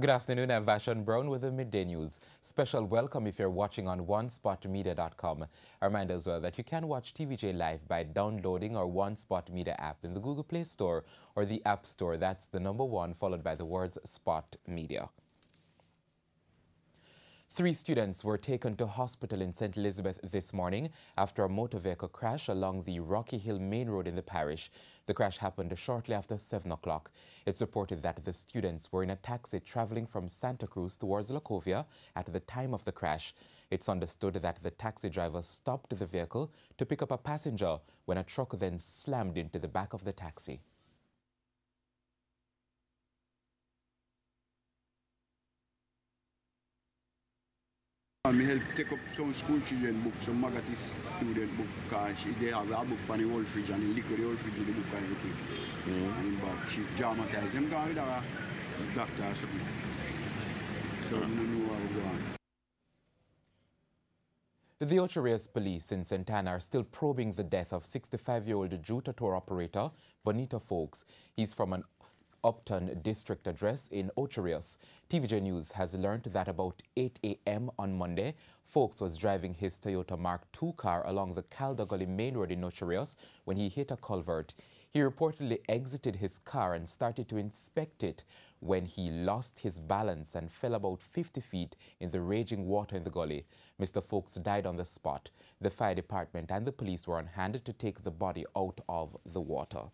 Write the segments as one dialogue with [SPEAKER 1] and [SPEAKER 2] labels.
[SPEAKER 1] Good afternoon, I'm Vashon Brown with the Midday News. Special welcome if you're watching on onespotmedia.com. A reminder as well that you can watch TVJ live by downloading our One Spot Media app in the Google Play Store or the App Store. That's the number 1 followed by the words Spot Media. 3 students were taken to hospital in St. Elizabeth this morning after a motor vehicle crash along the Rocky Hill Main Road in the parish. The crash happened shortly after 7 o'clock. It's reported that the students were in a taxi traveling from Santa Cruz towards Lacovia at the time of the crash. It's understood that the taxi driver stopped the vehicle to pick up a passenger when a truck then slammed into the back of the taxi.
[SPEAKER 2] I help take up some school children book, some magazine student book, because they have a book on the old fridge and the liquid the old fridge the book and everything. But she dramatized them down with a doctor or something. So I don't know how to go on.
[SPEAKER 1] The Ocho Rios police in Santana are still probing the death of 65-year-old Juta tour operator Bonita Folks. He's from an Upton district address in Ocho Rios. TVJ News has learned that about 8 a.m. on Monday, Folks was driving his Toyota Mark II car along the Calda Gully Main Road in Ocho Rios when he hit a culvert. He reportedly exited his car and started to inspect it when he lost his balance and fell about 50 feet in the raging water in the gully. Mr. Folks died on the spot. The fire department and the police were on hand to take the body out of the water.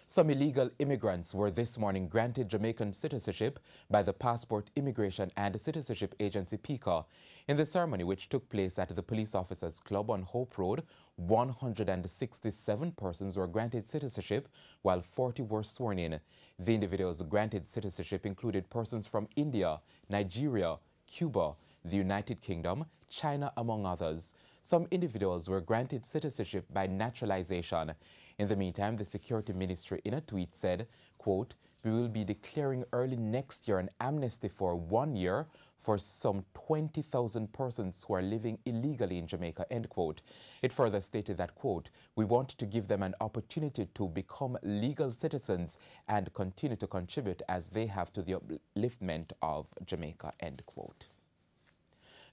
[SPEAKER 1] Some illegal immigrants were this morning granted Jamaican citizenship by the Passport, Immigration and Citizenship Agency, PICA. In the ceremony, which took place at the Police Officers Club on Hope Road, 167 persons were granted citizenship, while 40 were sworn in. The individuals granted citizenship included persons from India, Nigeria, Cuba, the United Kingdom, China, among others. Some individuals were granted citizenship by naturalization. In the meantime, the Security Ministry in a tweet said, quote, "We will be declaring early next year an amnesty for 1 year for some 20,000 persons who are living illegally in Jamaica," end quote. It further stated that, quote, "We want to give them an opportunity to become legal citizens and continue to contribute as they have to the upliftment of Jamaica," end quote.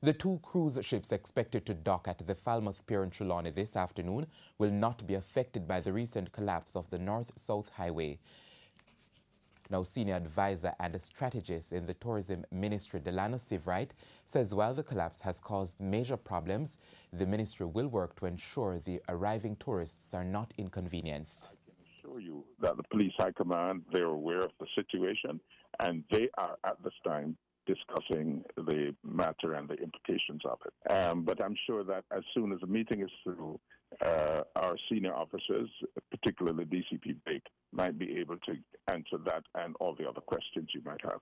[SPEAKER 1] The 2 cruise ships expected to dock at the Falmouth Pier in Trelawney this afternoon will not be affected by the recent collapse of the North-South Highway. Now, senior advisor and strategist in the Tourism Ministry, Delano Sivright, says while the collapse has caused major problems, the ministry will work to ensure the arriving tourists are not inconvenienced.
[SPEAKER 3] I can assure you that the police high command, they're aware of the situation, and they are at this time discussing the matter and the implications of it. But I'm sure that as soon as the meeting is through, our senior officers, particularly DCP Bake, might be able to answer that and all the other questions you might have.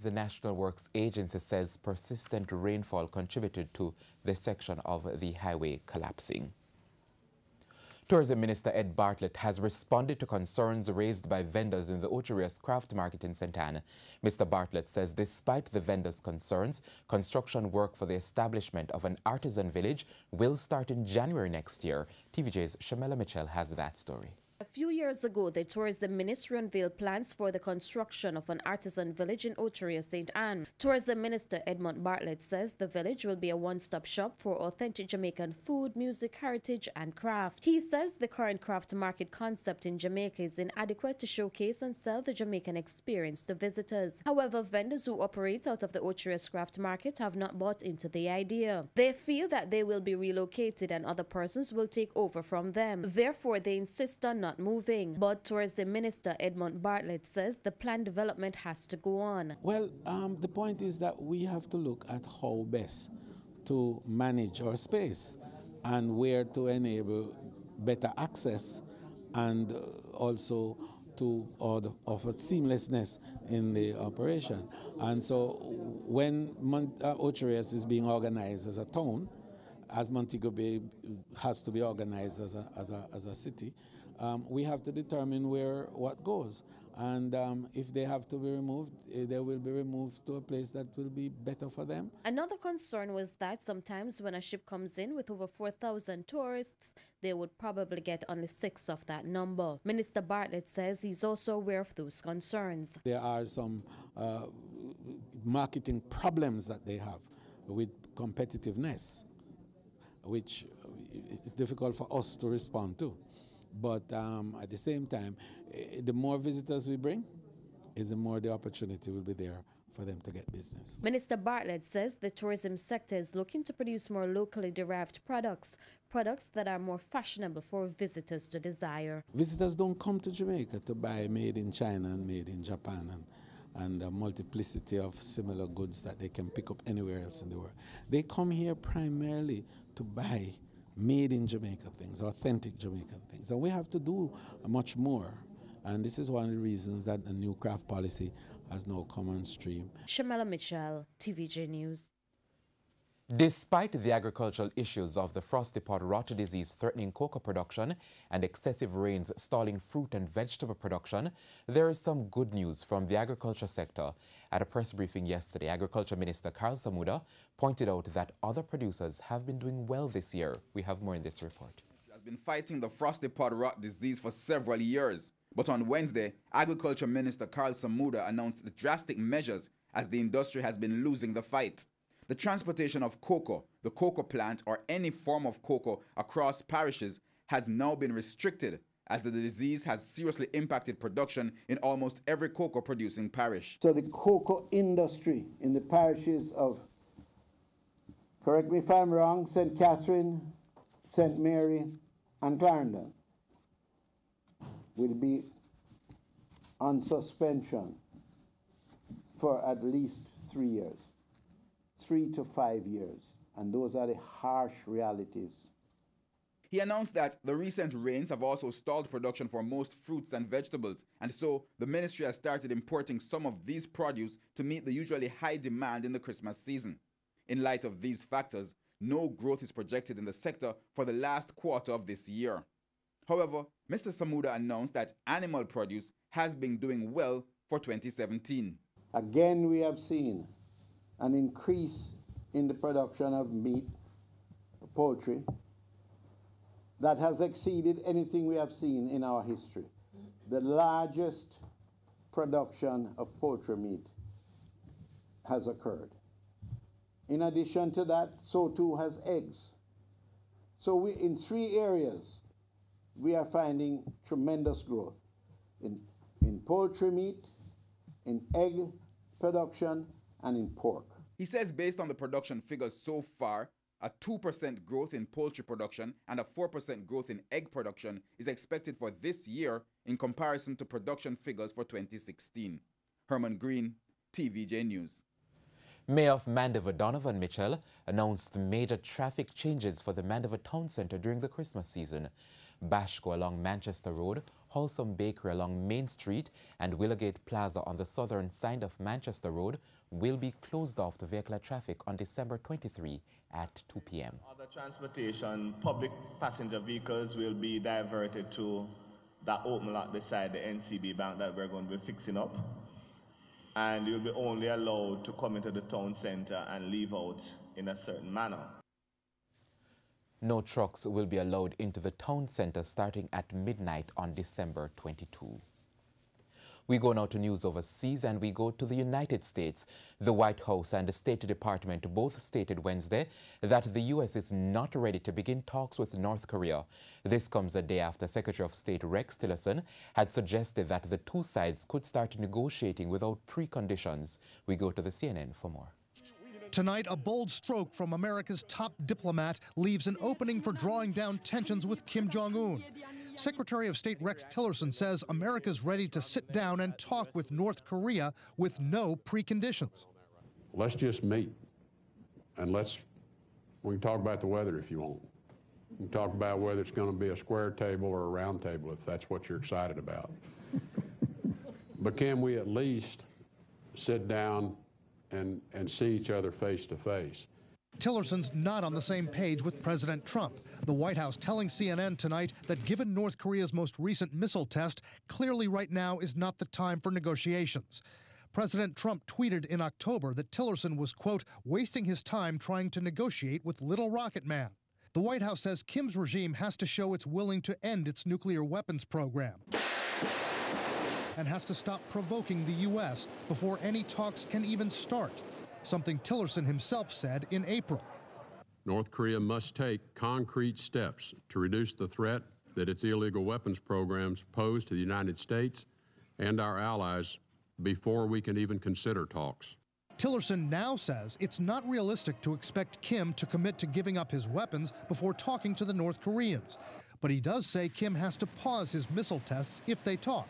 [SPEAKER 1] The National Works Agency says persistent rainfall contributed to this section of the highway collapsing. Tourism Minister Ed Bartlett has responded to concerns raised by vendors in the Ocho Rios Craft Market in St. Anne. Mr. Bartlett says despite the vendors' concerns, construction work for the establishment of an artisan village will start in January next year. TVJ's Shamela Mitchell has that story.
[SPEAKER 4] A few years ago, the Tourism Ministry unveiled plans for the construction of an artisan village in Ocho Rios, St. Anne. Tourism Minister Edmund Bartlett says the village will be a one-stop shop for authentic Jamaican food, music, heritage, and craft. He says the current craft market concept in Jamaica is inadequate to showcase and sell the Jamaican experience to visitors. However, vendors who operate out of the Ocho Rios Craft Market have not bought into the idea. They feel that they will be relocated and other persons will take over from them. Therefore, they insist on not moving. But Tourism Minister Edmund Bartlett says the planned development has to go on.
[SPEAKER 5] Well, the point is that we have to look at how best to manage our space and where to enable better access and also to offer seamlessness in the operation. And so when Ocho Rios is being organized as a town, as Montego Bay has to be organized as a city, we have to determine what goes. And if they have to be removed, they will be removed to a place that will be better for them.
[SPEAKER 4] Another concern was that sometimes when a ship comes in with over 4,000 tourists, they would probably get only 6 of that number. Minister Bartlett says he's also aware of those concerns.
[SPEAKER 5] There are some marketing problems that they have with competitiveness, which is difficult for us to respond to. But at the same time, the more visitors we bring, the more the opportunity will be there for them to get business.
[SPEAKER 4] Minister Bartlett says the tourism sector is looking to produce more locally derived products that are more fashionable for visitors to desire.
[SPEAKER 5] Visitors don't come to Jamaica to buy made in China and made in Japan and a multiplicity of similar goods that they can pick up anywhere else in the world. They come here primarily to buy made in Jamaica things, authentic Jamaican things. And we have to do much more. And this is one of the reasons that the new craft policy has now come on stream.
[SPEAKER 4] Shamela Mitchell, TVJ News.
[SPEAKER 1] Despite the agricultural issues of the frosty pot rot disease threatening cocoa production and excessive rains stalling fruit and vegetable production, there is some good news from the agriculture sector. At a press briefing yesterday, Agriculture Minister Carl Samuda pointed out that other producers have been doing well this year. We have more in this report.
[SPEAKER 6] Has been fighting the frosty pot rot disease for several years. But on Wednesday, Agriculture Minister Carl Samuda announced the drastic measures as the industry has been losing the fight. The transportation of cocoa, the cocoa plant, or any form of cocoa across parishes has now been restricted as the disease has seriously impacted production in almost every cocoa producing parish.
[SPEAKER 7] So the cocoa industry in the parishes of, correct me if I'm wrong, St. Catherine, St. Mary, and Clarendon will be on suspension for at least 3 years. 3 to 5 years, and those are the harsh realities.
[SPEAKER 6] He announced that the recent rains have also stalled production for most fruits and vegetables, and so the ministry has started importing some of these produce to meet the usually high demand in the Christmas season. In light of these factors, no growth is projected in the sector for the last quarter of this year. However, Mr. Samuda announced that animal produce has been doing well for 2017.
[SPEAKER 7] Again, we have seen an increase in the production of meat, poultry, that has exceeded anything we have seen in our history. The largest production of poultry meat has occurred. In addition to that, so too has eggs. So in 3 areas, we are finding tremendous growth in poultry meat, in egg production, and in pork.
[SPEAKER 6] He says based on the production figures so far, a 2% growth in poultry production and a 4% growth in egg production is expected for this year in comparison to production figures for 2016. Herman Green, TVJ News.
[SPEAKER 1] Mayor of Mandeville, Donovan Mitchell, announced major traffic changes for the Mandeville Town Centre during the Christmas season. Bashco along Manchester Road, Wholesome Bakery along Main Street, and Willowgate Plaza on the southern side of Manchester Road will be closed off to vehicular traffic on December 23 at 2 p.m.
[SPEAKER 8] Other transportation, public passenger vehicles will be diverted to that open lot beside the NCB bank that we're going to be fixing up. And you'll be only allowed to come into the town centre and leave out in a certain manner.
[SPEAKER 1] No trucks will be allowed into the town centre starting at midnight on December 22. We go now to news overseas, and we go to the United States. The White House and the State Department both stated Wednesday that the U.S. is not ready to begin talks with North Korea. This comes a day after Secretary of State Rex Tillerson had suggested that the two sides could start negotiating without preconditions. We go to the CNN for more.
[SPEAKER 9] Tonight, a bold stroke from America's top diplomat leaves an opening for drawing down tensions with Kim Jong-un. Secretary of State Rex Tillerson says America's ready to sit down and talk with North Korea with no preconditions.
[SPEAKER 10] Let's just meet, and we can talk about the weather if you want. We can talk about whether it's going to be a square table or a round table, if that's what you're excited about. But can we at least sit down and see each other face to face?
[SPEAKER 9] Tillerson's not on the same page with President Trump. The White House telling CNN tonight that given North Korea's most recent missile test, clearly right now is not the time for negotiations. President Trump tweeted in October that Tillerson was, quote, wasting his time trying to negotiate with Little Rocket Man. The White House says Kim's regime has to show it's willing to end its nuclear weapons program and has to stop provoking the U.S. before any talks can even start, something Tillerson himself said in April.
[SPEAKER 10] North Korea must take concrete steps to reduce the threat that its illegal weapons programs pose to the United States and our allies before we can even consider talks.
[SPEAKER 9] Tillerson now says it's not realistic to expect Kim to commit to giving up his weapons before talking to the North Koreans. But he does say Kim has to pause his missile tests if they talk.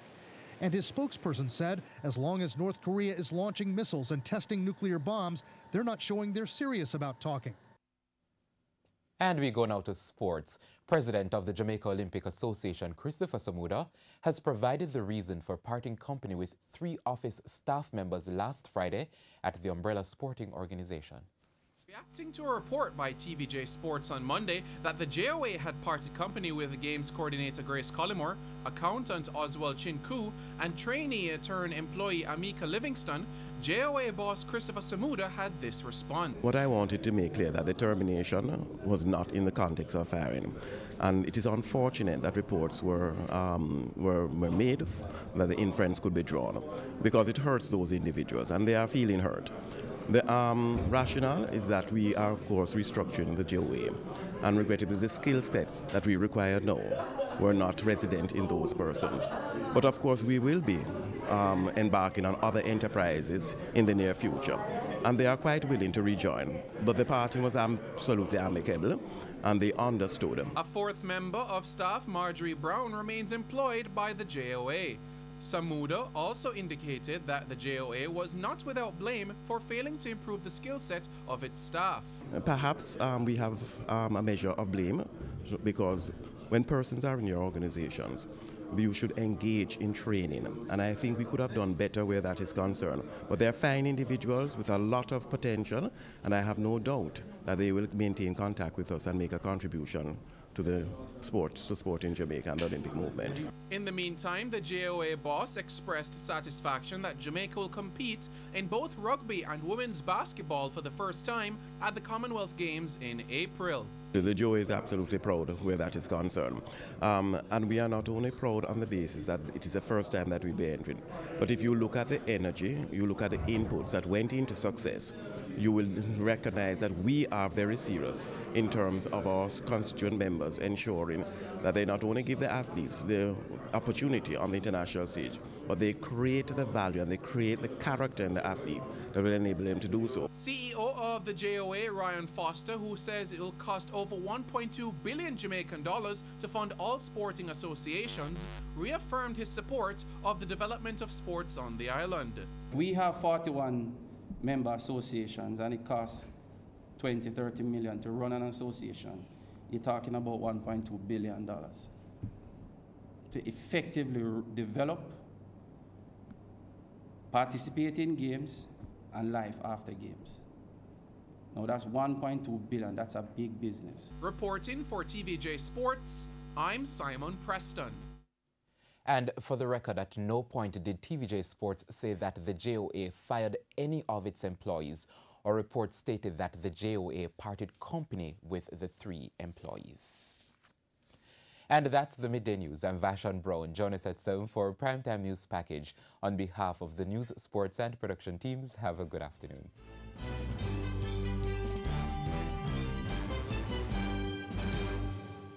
[SPEAKER 9] And his spokesperson said as long as North Korea is launching missiles and testing nuclear bombs, they're not showing they're serious about talking.
[SPEAKER 1] And we go now to sports. President of the Jamaica Olympic Association, Christopher Samuda, has provided the reason for parting company with 3 office staff members last Friday at the Umbrella Sporting Organization.
[SPEAKER 11] Reacting to a report by TVJ Sports on Monday that the JOA had parted company with the Games coordinator Grace Collymore, accountant Oswald Chinku, and trainee-turned-employee Amika Livingston, JOA boss Christopher Samuda had this response.
[SPEAKER 12] What I wanted to make clear that the termination was not in the context of firing. And it is unfortunate that reports were made that the inference could be drawn because it hurts those individuals and they are feeling hurt. The rationale is that we are, of course, restructuring the JOA, and regrettably the skill sets that we require now were not resident in those persons. But of course we will be embarking on other enterprises in the near future, and they are quite willing to rejoin. But the parting was absolutely amicable, and they understood.
[SPEAKER 11] A 4th member of staff, Marjorie Brown, remains employed by the JOA. Samuda also indicated that the JOA was not without blame for failing to improve the skill set of its staff.
[SPEAKER 12] Perhaps we have a measure of blame because when persons are in your organizations, you should engage in training, and I think we could have done better where that is concerned. But they're fine individuals with a lot of potential, and I have no doubt that they will maintain contact with us and make a contribution to the sport in Jamaica and the Olympic movement.
[SPEAKER 11] In the meantime, the JOA boss expressed satisfaction that Jamaica will compete in both rugby and women's basketball for the first time at the Commonwealth Games in April.
[SPEAKER 12] The JOA is absolutely proud where that is concerned. And we are not only proud on the basis that it is the first time that we'll be entering, but if you look at the energy, you look at the inputs that went into success, you will recognize that we are very serious in terms of our constituent members ensuring that they not only give the athletes the opportunity on the international stage, but they create the value and they create the character in the athlete that will enable them to do so.
[SPEAKER 11] CEO of the JOA, Ryan Foster, who says it will cost over 1.2 billion Jamaican dollars to fund all sporting associations, reaffirmed his support of the development of sports on the island.
[SPEAKER 13] We have 41 member associations and it costs 20-30 million to run an association. You're talking about $1.2 billion to effectively develop, participate in games, and life after games. Now that's 1.2 billion, that's a big business.
[SPEAKER 11] Reporting for TVJ Sports, I'm Simon Preston.
[SPEAKER 1] And for the record, at no point did TVJ Sports say that the JOA fired any of its employees, or reports stated that the JOA parted company with the 3 employees. And that's the Midday News. I'm Vashon Brown. Join us at 7 for a primetime news package. On behalf of the news, sports and production teams, have a good afternoon.